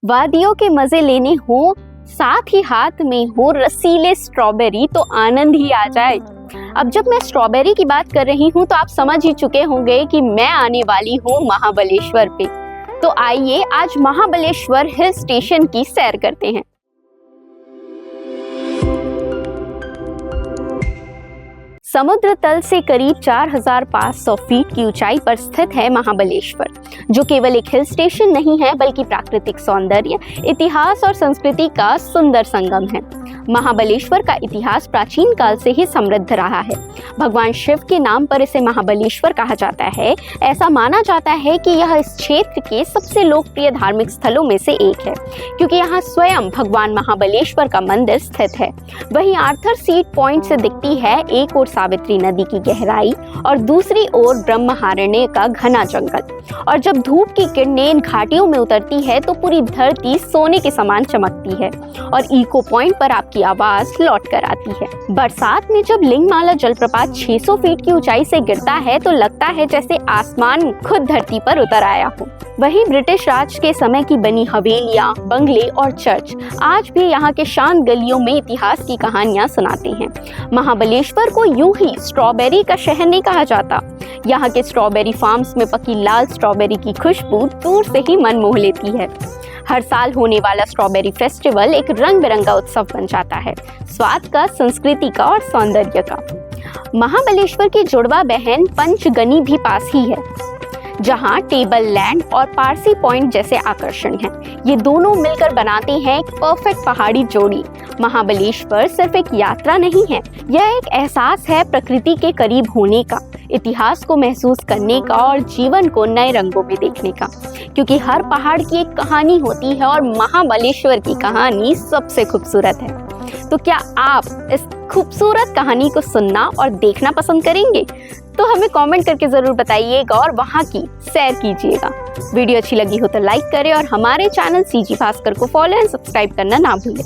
वादियों के मजे लेने हो, साथ ही हाथ में हो रसीले स्ट्रॉबेरी, तो आनंद ही आ जाए। अब जब मैं स्ट्रॉबेरी की बात कर रही हूँ तो आप समझ ही चुके होंगे कि मैं आने वाली हूँ महाबलेश्वर पे। तो आइए आज महाबलेश्वर हिल स्टेशन की सैर करते हैं। समुद्र तल से करीब 4500 फीट की ऊंचाई पर स्थित है महाबलेश्वर, जो केवल एक हिल स्टेशन नहीं है बल्कि प्राकृतिक सौंदर्य, इतिहास और संस्कृति का सुंदर संगम है। महाबलेश्वर का इतिहास प्राचीन काल से ही समृद्ध रहा है। भगवान शिव के नाम पर इसे महाबलेश्वर कहा जाता है। ऐसा माना जाता है कि यह इस क्षेत्र के सबसे लोकप्रिय धार्मिक स्थलों में से एक है, क्योंकि यहाँ स्वयं भगवान महाबलेश्वर का मंदिर स्थित है। वहीं आर्थर सीट पॉइंट से दिखती है एक और सावित्री नदी की गहराई और दूसरी ओर ब्रह्महारण्य का घना जंगल। और जब धूप की किरणें इन घाटियों में उतरती है तो पूरी धरती सोने के समान चमकती है और इको पॉइंट पर आपकी आवाज लौट कर आती है। बरसात में जब लिंगमाला जलप्रपात 600 फीट की ऊंचाई से गिरता है तो लगता है जैसे आसमान खुद धरती पर उतर आया हो। वहीं ब्रिटिश राज के समय की बनी हवेलियां, बंगले और चर्च आज भी यहाँ के शांत गलियों में इतिहास की कहानियां सुनाते हैं। महाबलेश्वर को यूं ही स्ट्रॉबेरी का शहर नहीं कहा जाता। यहाँ के स्ट्रॉबेरी फार्म्स में पकी लाल स्ट्रॉबेरी की खुशबू दूर से ही मन मोह लेती है। हर साल होने वाला स्ट्रॉबेरी फेस्टिवल एक रंग बिरंगा उत्सव बन जाता है, स्वाद का, संस्कृति का और सौंदर्य का। महाबलेश्वर की जुड़वा बहन पंचगनी भी पास ही है, जहां टेबल लैंड और पारसी पॉइंट जैसे आकर्षण हैं। ये दोनों मिलकर बनाते हैं एक परफेक्ट पहाड़ी जोड़ी। महाबलेश्वर सिर्फ एक यात्रा नहीं है, यह एक एहसास है प्रकृति के करीब होने का, इतिहास को महसूस करने का और जीवन को नए रंगों में देखने का। क्योंकि हर पहाड़ की एक कहानी होती है और महाबलेश्वर की कहानी सबसे खूबसूरत है। तो क्या आप इस खूबसूरत कहानी को सुनना और देखना पसंद करेंगे? तो हमें कमेंट करके जरूर बताइएगा और वहाँ की सैर कीजिएगा। वीडियो अच्छी लगी हो तो लाइक करें और हमारे चैनल सीजी भास्कर को फॉलो एंड सब्सक्राइब करना ना भूलें।